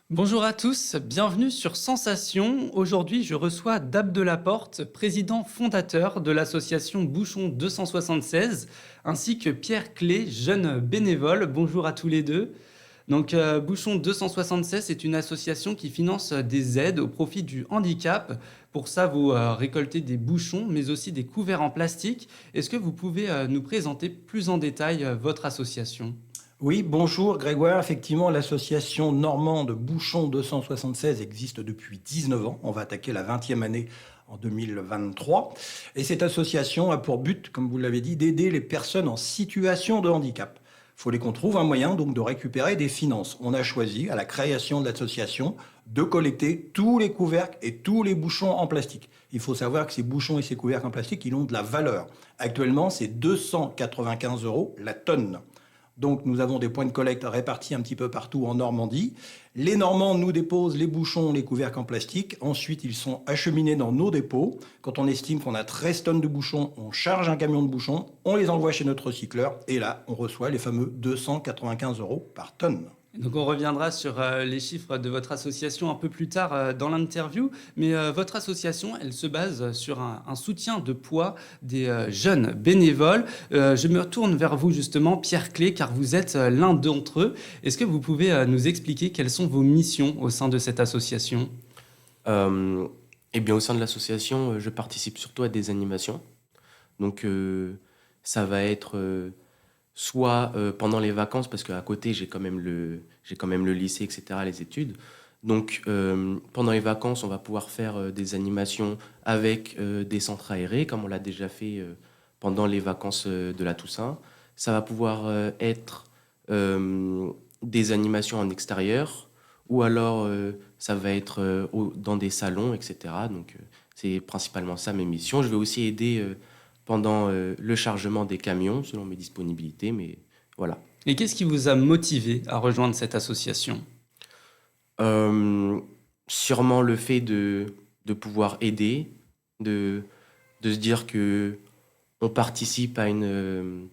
Bonjour à tous, bienvenue sur Sensation. Aujourd'hui, je reçois Dab Delaporte, président fondateur de l'association Bouchon 276, ainsi que Pierre Clé, jeune bénévole. Bonjour à tous les deux. Bouchon 276 est une association qui finance des aides au profit du handicap. Pour ça, vous récoltez des bouchons, mais aussi des couverts en plastique. Est-ce que vous pouvez nous présenter plus en détail votre association? Oui, bonjour Grégoire. Effectivement, l'association normande Bouchon 276 existe depuis 19 ans. On va attaquer la 20e année en 2023. Et cette association a pour but, comme vous l'avez dit, d'aider les personnes en situation de handicap. Il fallait qu'on trouve un moyen donc de récupérer des finances. On a choisi, à la création de l'association, de collecter tous les couvercles et tous les bouchons en plastique. Il faut savoir que ces bouchons et ces couvercles en plastique, ils ont de la valeur. Actuellement, c'est 295 € la tonne. Donc nous avons des points de collecte répartis un petit peu partout en Normandie. Les Normands nous déposent les bouchons, les couvercles en plastique. Ensuite, ils sont acheminés dans nos dépôts. Quand on estime qu'on a 13 tonnes de bouchons, on charge un camion de bouchons, on les envoie chez notre recycleur et là, on reçoit les fameux 295 € par tonne. Donc on reviendra sur les chiffres de votre association un peu plus tard dans l'interview, mais votre association, elle se base sur un soutien de poids des jeunes bénévoles. Je me tourne vers vous justement, Pierre Clé, car vous êtes l'un d'entre eux. Est-ce que vous pouvez nous expliquer quelles sont vos missions au sein de cette association? Eh bien, au sein de l'association, je participe surtout à des animations. Donc, ça va être soit pendant les vacances, parce qu'à côté, j'ai quand même le lycée, etc., les études. Donc, pendant les vacances, on va pouvoir faire des animations avec des centres aérés, comme on l'a déjà fait pendant les vacances de la Toussaint. Ça va pouvoir être des animations en extérieur, ou alors ça va être dans des salons, etc. Donc, c'est principalement ça mes missions. Je vais aussi aider pendant le chargement des camions, selon mes disponibilités, mais voilà. Et qu'est-ce qui vous a motivé à rejoindre cette association? Sûrement le fait de pouvoir aider, de se dire que on participe à une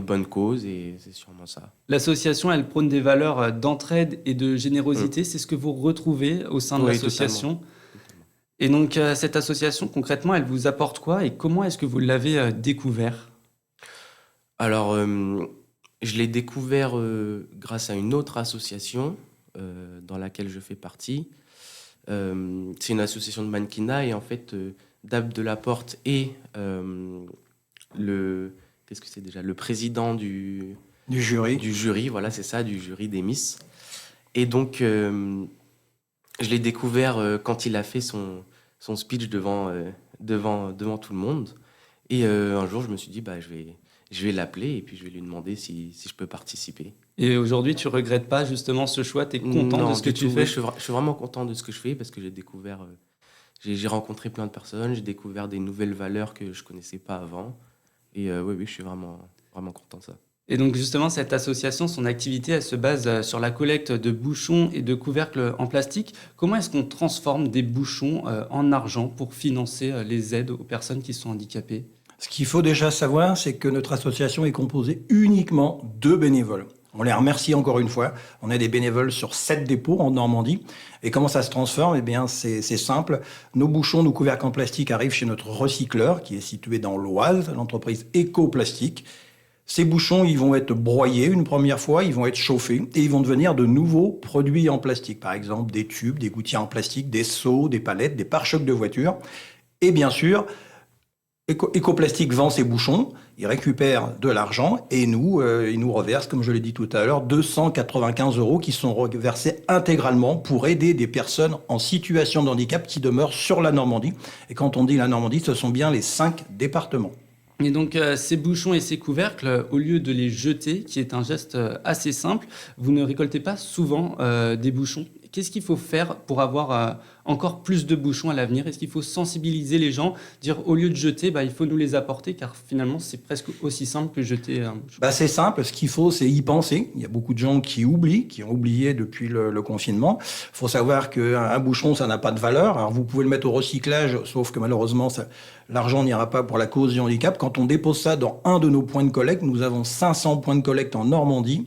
bonne cause, et c'est sûrement ça. L'association, elle prône des valeurs d'entraide et de générosité. C'est ce que vous retrouvez au sein de Oui, l'association. totalement. Et donc, cette association, concrètement, elle vous apporte quoi et comment est-ce que vous l'avez découvert? Alors, je l'ai découvert grâce à une autre association dans laquelle je fais partie. C'est une association de mannequinat, et en fait, Dab Delaporte et qu'est-ce que c'est déjà? Le président Du jury. du jury, voilà, c'est ça, du jury des Miss. Et donc, je l'ai découvert quand il a fait son speech devant tout le monde. Et un jour, je me suis dit, je vais l'appeler et puis je vais lui demander si je peux participer. Et aujourd'hui, tu regrettes pas justement ce choix? Tu es content Non, de ce que du tu tout. fais? Je suis vraiment content de ce que je fais, parce que j'ai découvert, j'ai rencontré plein de personnes, j'ai découvert des nouvelles valeurs que je connaissais pas avant. Et oui, je suis vraiment, vraiment content de ça. Et donc justement, cette association, son activité, elle se base sur la collecte de bouchons et de couvercles en plastique. Comment est-ce qu'on transforme des bouchons en argent pour financer les aides aux personnes qui sont handicapées? Ce qu'il faut déjà savoir, c'est que notre association est composée uniquement de bénévoles. On les remercie encore une fois. On a des bénévoles sur 7 dépôts en Normandie. Et comment ça se transforme? Eh bien, c'est simple. Nos bouchons, nos couvercles en plastique arrivent chez notre recycleur, qui est situé dans l'Oise, l'entreprise Éco-Plastique. Ces bouchons, ils vont être broyés une première fois, ils vont être chauffés et ils vont devenir de nouveaux produits en plastique. Par exemple, des tubes, des gouttières en plastique, des seaux, des palettes, des pare-chocs de voiture. Et bien sûr, Écoplastique vend ses bouchons, il récupère de l'argent et il nous reverse, comme je l'ai dit tout à l'heure, 295 € qui sont reversés intégralement pour aider des personnes en situation de handicap qui demeurent sur la Normandie. Et quand on dit la Normandie, ce sont bien les 5 départements. Et donc, ces bouchons et ces couvercles, au lieu de les jeter, qui est un geste assez simple, vous ne récoltez pas souvent des bouchons. Qu'est-ce qu'il faut faire pour avoir encore plus de bouchons à l'avenir? Est-ce qu'il faut sensibiliser les gens, dire au lieu de jeter, il faut nous les apporter, car finalement, c'est presque aussi simple que jeter un bouchon? C'est simple, ce qu'il faut, c'est y penser. Il y a beaucoup de gens qui oublient, qui ont oublié depuis le confinement. Il faut savoir qu'un bouchon, ça n'a pas de valeur. Alors, vous pouvez le mettre au recyclage, sauf que malheureusement, l'argent n'ira pas pour la cause du handicap. Quand on dépose ça dans un de nos points de collecte, nous avons 500 points de collecte en Normandie.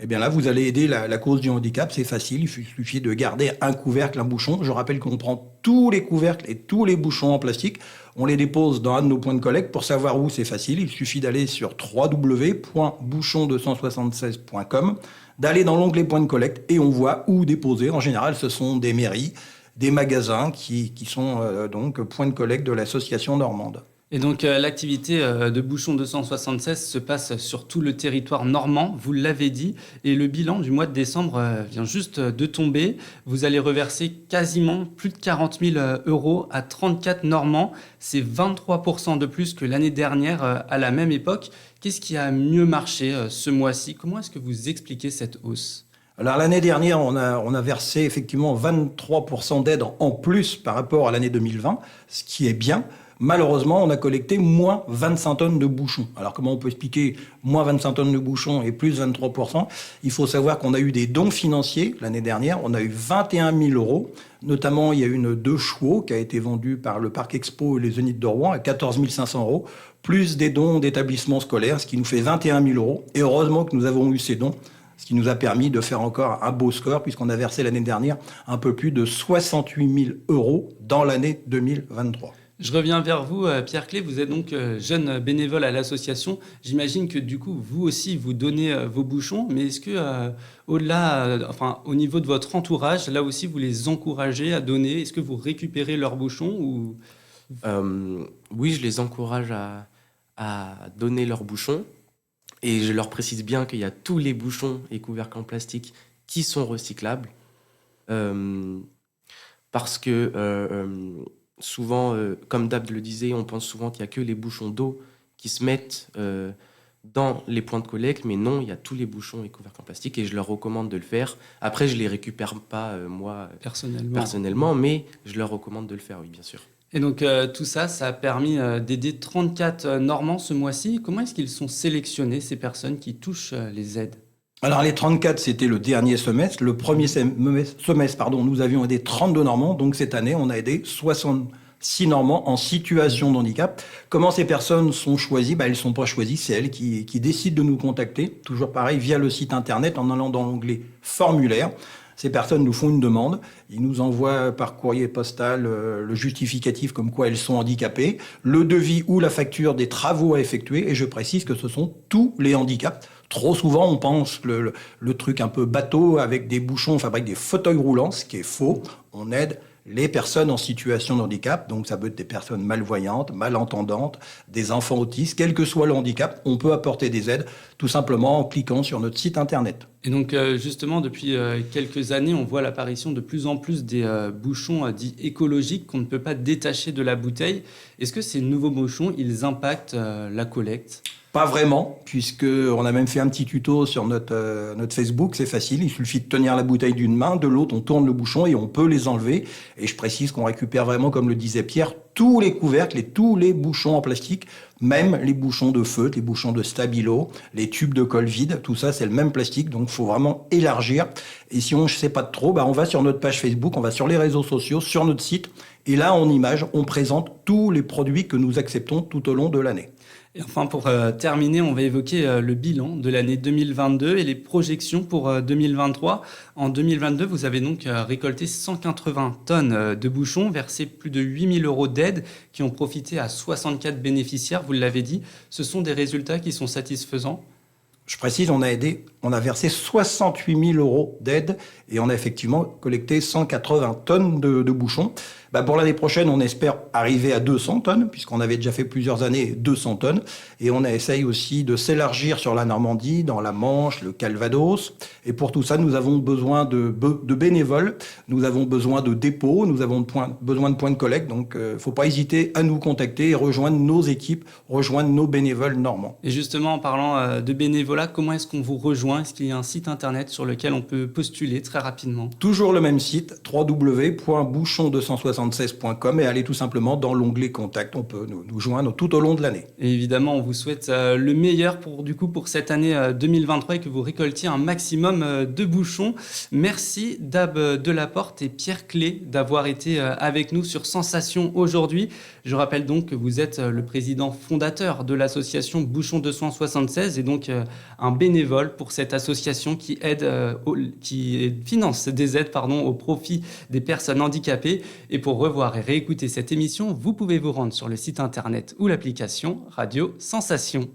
Eh bien là, vous allez aider la cause du handicap, c'est facile, il suffit de garder un couvercle, un bouchon. Je rappelle qu'on prend tous les couvercles et tous les bouchons en plastique, on les dépose dans un de nos points de collecte. Pour savoir où, c'est facile, il suffit d'aller sur www.bouchon276.com, d'aller dans l'onglet points de collecte et on voit où déposer. En général, ce sont des mairies, des magasins qui sont donc points de collecte de l'association normande. Et donc l'activité de Bouchon 276 se passe sur tout le territoire normand, vous l'avez dit, et le bilan du mois de décembre vient juste de tomber. Vous allez reverser quasiment plus de 40 000 euros à 34 Normands, c'est 23% de plus que l'année dernière à la même époque. Qu'est-ce qui a mieux marché ce mois-ci? Comment est-ce que vous expliquez cette hausse? Alors l'année dernière, on a versé effectivement 23% d'aide en plus par rapport à l'année 2020, ce qui est bien. Malheureusement, on a collecté moins 25 tonnes de bouchons. Alors comment on peut expliquer moins 25 tonnes de bouchons et plus 23%? Il faut savoir qu'on a eu des dons financiers l'année dernière. On a eu 21 000 euros. Notamment, il y a une 2 chevaux qui a été vendue par le Parc Expo et les Zéniths de Rouen à 14 500 euros, plus des dons d'établissements scolaires, ce qui nous fait 21 000 euros. Et heureusement que nous avons eu ces dons, ce qui nous a permis de faire encore un beau score, puisqu'on a versé l'année dernière un peu plus de 68 000 euros dans l'année 2023. Je reviens vers vous, Pierre Clé. Vous êtes donc jeune bénévole à l'association. J'imagine que du coup, vous aussi, vous donnez vos bouchons. Mais est-ce que, au niveau de votre entourage, là aussi, vous les encouragez à donner? Est-ce que vous récupérez leurs bouchons ou... Oui, je les encourage à donner leurs bouchons. Et je leur précise bien qu'il y a tous les bouchons et couvercles en plastique qui sont recyclables. Parce que... souvent, comme Dab le disait, on pense souvent qu'il n'y a que les bouchons d'eau qui se mettent dans les points de collecte, mais non, il y a tous les bouchons et couvercles en plastique et je leur recommande de le faire. Après, je ne les récupère pas, moi, personnellement, mais je leur recommande de le faire, oui, bien sûr. Et donc, tout ça, ça a permis d'aider 34 Normands ce mois-ci. Comment est-ce qu'ils sont sélectionnés, ces personnes qui touchent les aides? Alors les 34, c'était le dernier semestre. Le premier semestre, nous avions aidé 32 Normands. Donc cette année, on a aidé 66 Normands en situation de handicap. Comment ces personnes sont choisies? Elles ne sont pas choisies, c'est elles qui décident de nous contacter. Toujours pareil, via le site internet, en allant dans l'onglet formulaire. Ces personnes nous font une demande. Ils nous envoient par courrier postal le justificatif comme quoi elles sont handicapées, le devis ou la facture des travaux à effectuer. Et je précise que ce sont tous les handicaps. Trop souvent, on pense le truc un peu bateau avec des bouchons, on fabrique des fauteuils roulants, ce qui est faux. On aide les personnes en situation de handicap, donc ça peut être des personnes malvoyantes, malentendantes, des enfants autistes, quel que soit le handicap, on peut apporter des aides tout simplement en cliquant sur notre site internet. Et donc justement, depuis quelques années, on voit l'apparition de plus en plus des bouchons dits écologiques qu'on ne peut pas détacher de la bouteille. Est-ce que ces nouveaux bouchons, ils impactent la collecte ? Pas vraiment, puisqu'on a même fait un petit tuto sur notre Facebook, c'est facile, il suffit de tenir la bouteille d'une main, de l'autre on tourne le bouchon et on peut les enlever. Et je précise qu'on récupère vraiment, comme le disait Pierre, tous les couvercles et tous les bouchons en plastique, même les bouchons de feutre, les bouchons de stabilo, les tubes de colle vide, tout ça c'est le même plastique, donc il faut vraiment élargir. Et si on ne sait pas trop, on va sur notre page Facebook, on va sur les réseaux sociaux, sur notre site, et là en image, on présente tous les produits que nous acceptons tout au long de l'année. Et enfin, pour terminer, on va évoquer le bilan de l'année 2022 et les projections pour 2023. En 2022, vous avez donc récolté 180 tonnes de bouchons, versé plus de 8 000 euros d'aide qui ont profité à 64 bénéficiaires, vous l'avez dit. Ce sont des résultats qui sont satisfaisants ? Je précise, on a versé 68 000 euros d'aide et on a effectivement collecté 180 tonnes de bouchons. Pour l'année prochaine, on espère arriver à 200 tonnes, puisqu'on avait déjà fait plusieurs années 200 tonnes. Et on essaye aussi de s'élargir sur la Normandie, dans la Manche, le Calvados. Et pour tout ça, nous avons besoin de bénévoles, nous avons besoin de dépôts, nous avons besoin de points de collecte. Donc, il ne faut pas hésiter à nous contacter et rejoindre nos équipes, rejoindre nos bénévoles normands. Et justement, en parlant de bénévolat, comment est-ce qu'on vous rejoint ? Est-ce qu'il y a un site internet sur lequel on peut postuler très rapidement ? Toujours le même site, www.bouchon276.com. bouchon276.com et aller tout simplement dans l'onglet Contact. On peut nous joindre tout au long de l'année. Et évidemment, on vous souhaite le meilleur pour cette année 2023 et que vous récoltiez un maximum de bouchons. Merci Dab Delaporte et Pierre Clé d'avoir été avec nous sur Sensation aujourd'hui. Je rappelle donc que vous êtes le président fondateur de l'association Bouchon 276 et donc un bénévole pour cette association qui finance des aides au profit des personnes handicapées. Et pour revoir et réécouter cette émission, vous pouvez vous rendre sur le site internet ou l'application Radio Sensation.